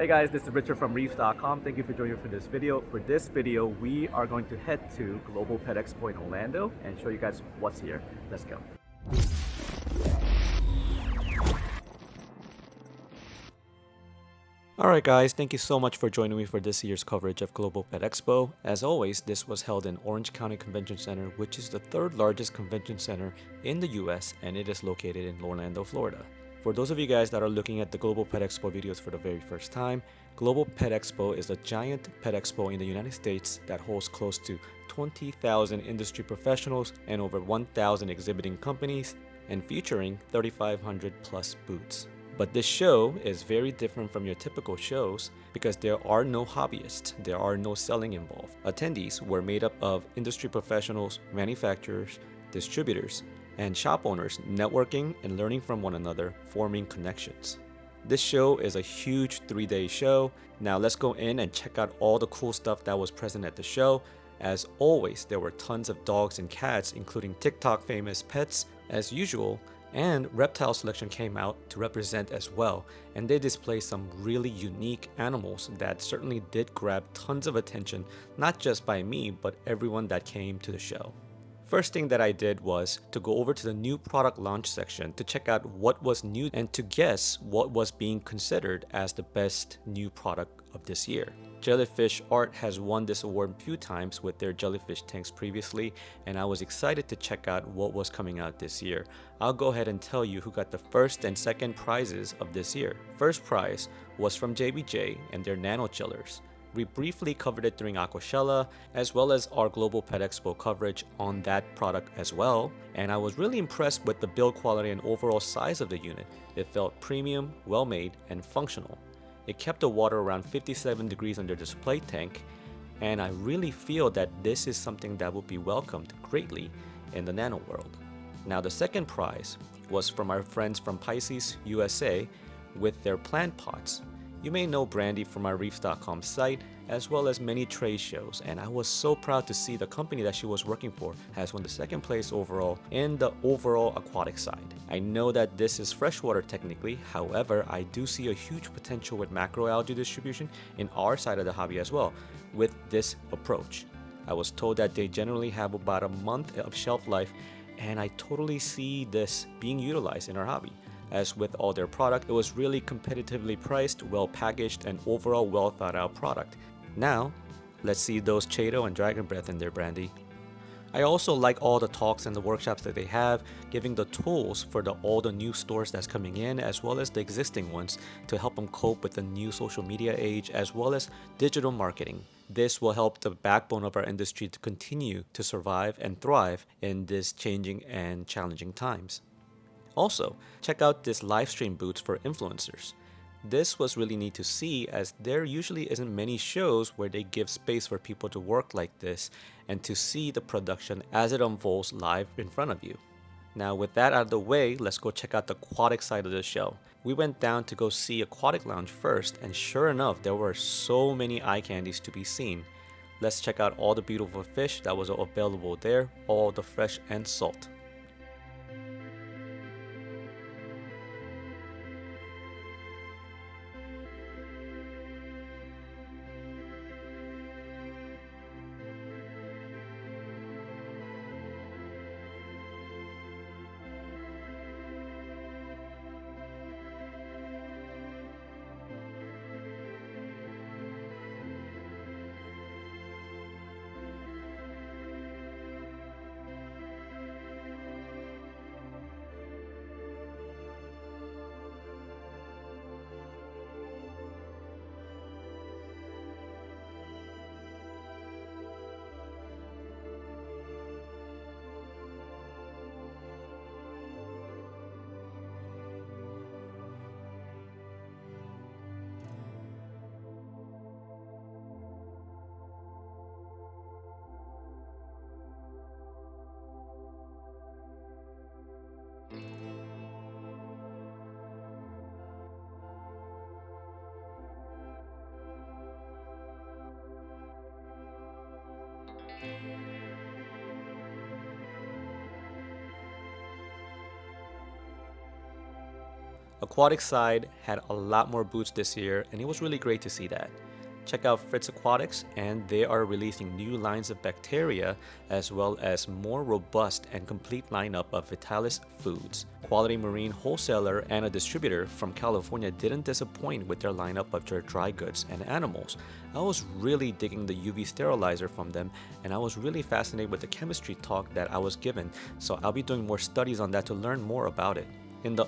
Hey guys, this is Richard from reefs.com. Thank you for joining me for this video. For this video, we are going to head to Global Pet Expo in Orlando and show you guys what's here. Let's go. Alright guys, thank you so much for joining me for this year's coverage of Global Pet Expo. As always, this was held in Orange County Convention Center, which is the third largest convention center in the US, and it is located in Orlando, Florida. For those of you guys that are looking at the Global Pet Expo videos for the very first time, Global Pet Expo is a giant pet expo in the United States that holds close to 20,000 industry professionals and over 1,000 exhibiting companies, and featuring 3,500 plus booths. But this show is very different from your typical shows because there are no hobbyists, there are no selling involved. Attendees were made up of industry professionals, manufacturers, distributors, and shop owners networking and learning from one another, forming connections. This show is a huge 3-day show. Now let's go in and check out all the cool stuff that was present at the show. As always, there were tons of dogs and cats, including TikTok famous pets as usual, and reptile selection came out to represent as well, and they display some really unique animals that certainly did grab tons of attention, not just by me, but everyone that came to the show. First thing that I did was to go over to the new product launch section to check out what was new and to guess what was being considered as the best new product of this year. Jellyfish Art has won this award a few times with their jellyfish tanks previously, and I was excited to check out what was coming out this year. I'll go ahead and tell you who got the first and second prizes of this year. First prize was from JBJ and their nano chillers. We briefly covered it during Aquashella, as well as our Global Pet Expo coverage on that product as well, and I was really impressed with the build quality and overall size of the unit. It felt premium, well made, and functional. It kept the water around 57 degrees under the display tank, and I really feel that this is something that will be welcomed greatly in the nano world. Now the second prize was from our friends from Pisces USA with their plant pots. You may know Brandy from our reefs.com site, as well as many trade shows, and I was so proud to see the company that she was working for has won the second place overall in the overall aquatic side. I know that this is freshwater technically, however, I do see a huge potential with macroalgae distribution in our side of the hobby as well with this approach. I was told that they generally have about a month of shelf life, and I totally see this being utilized in our hobby. As with all their product, it was really competitively priced, well packaged, and overall well thought out product. Now, let's see those Chaeto and Dragon Breath in there, Brandy. I also like all the talks and the workshops that they have, giving the tools for all the new stores that's coming in, as well as the existing ones, to help them cope with the new social media age, as well as digital marketing. This will help the backbone of our industry to continue to survive and thrive in these changing and challenging times. Also, check out this live stream booths for influencers. This was really neat to see, as there usually isn't many shows where they give space for people to work like this and to see the production as it unfolds live in front of you. Now with that out of the way, let's go check out the aquatic side of the show. We went down to go see Aquatic Lounge first, and sure enough, there were so many eye candies to be seen. Let's check out all the beautiful fish that was available there, all the fresh and salt. Aquatic side had a lot more booths this year, and it was really great to see that. Check out Fritz Aquatics, and they are releasing new lines of bacteria as well as more robust and complete lineup of Vitalis foods. Quality Marine wholesaler and a distributor from California didn't disappoint with their lineup of their dry goods and animals. I was really digging the UV sterilizer from them, and I was really fascinated with the chemistry talk that I was given, so I'll be doing more studies on that to learn more about it.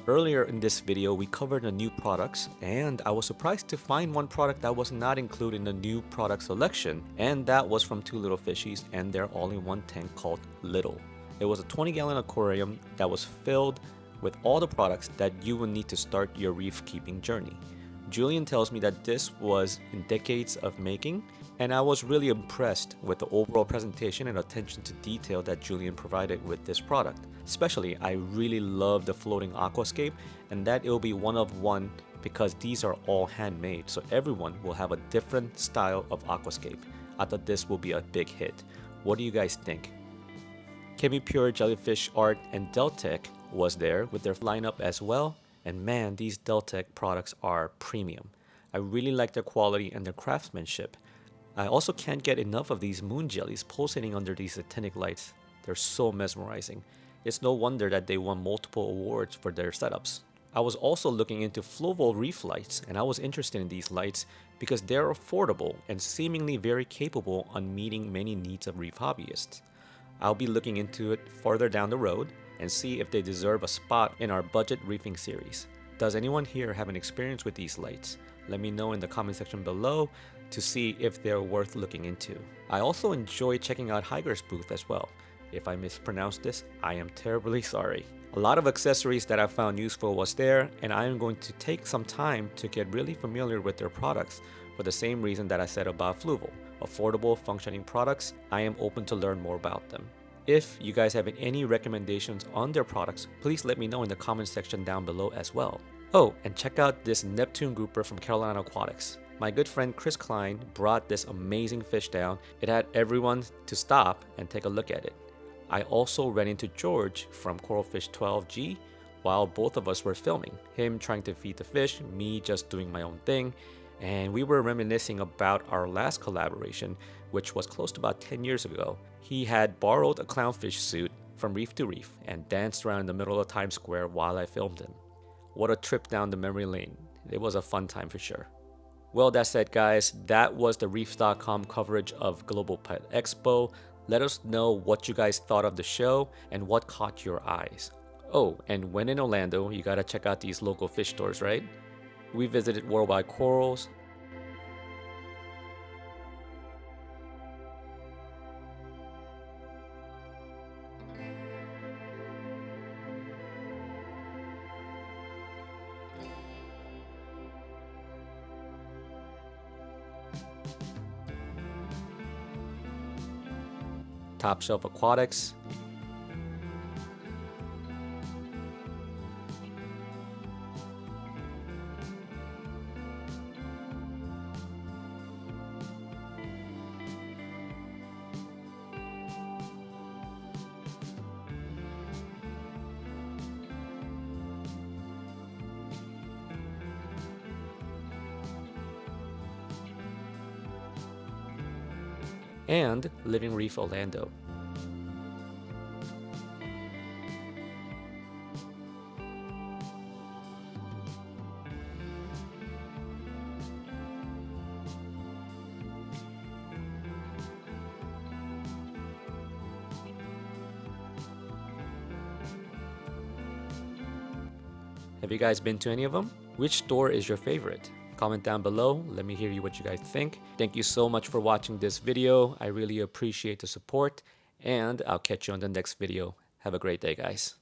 Earlier in this video, we covered the new products, and I was surprised to find one product that was not included in the new product selection, and that was from Two Little Fishies and their all-in-one tank called Little. It was a 20-gallon aquarium that was filled with all the products that you will need to start your reef keeping journey. Julian tells me that this was in decades of making, and I was really impressed with the overall presentation and attention to detail that Julian provided with this product. Especially, I really love the floating aquascape, and that it'll be one of one because these are all handmade, so everyone will have a different style of aquascape. I thought this will be a big hit. What do you guys think? ChemiPure Jellyfish Art and Deltec was there with their lineup as well, and man, these Deltec products are premium. I really like their quality and their craftsmanship. I also can't get enough of these moon jellies pulsating under these actinic lights. They're so mesmerizing. It's no wonder that they won multiple awards for their setups. I was also looking into Floval reef lights, and I was interested in these lights because they're affordable and seemingly very capable on meeting many needs of reef hobbyists. I'll be looking into it further down the road and see if they deserve a spot in our budget reefing series. Does anyone here have an experience with these lights? Let me know in the comment section below to see if they're worth looking into. I also enjoy checking out Higer's booth as well. If I mispronounced this, I am terribly sorry. A lot of accessories that I found useful was there, and I am going to take some time to get really familiar with their products for the same reason that I said about Fluval. Affordable, functioning products, I am open to learn more about them. If you guys have any recommendations on their products, please let me know in the comment section down below as well. Oh, and check out this Neptune grouper from Carolina Aquatics. My good friend Chris Klein brought this amazing fish down. It had everyone to stop and take a look at it. I also ran into George from Coralfish 12G while both of us were filming. Him trying to feed the fish, me just doing my own thing. And we were reminiscing about our last collaboration, which was close to about 10 years ago. He had borrowed a clownfish suit from Reef to Reef and danced around in the middle of Times Square while I filmed him. What a trip down the memory lane. It was a fun time for sure. Well, that said, guys, that was the reefs.com coverage of Global Pet Expo. Let us know what you guys thought of the show and what caught your eyes. Oh, and when in Orlando, you gotta check out these local fish stores, right? We visited Worldwide Corals, Top Shelf Aquatics, and Living Reef Orlando. Have you guys been to any of them? Which store is your favorite? Comment down below. Let me hear what you guys think. Thank you so much for watching this video. I really appreciate the support, and I'll catch you on the next video. Have a great day, guys.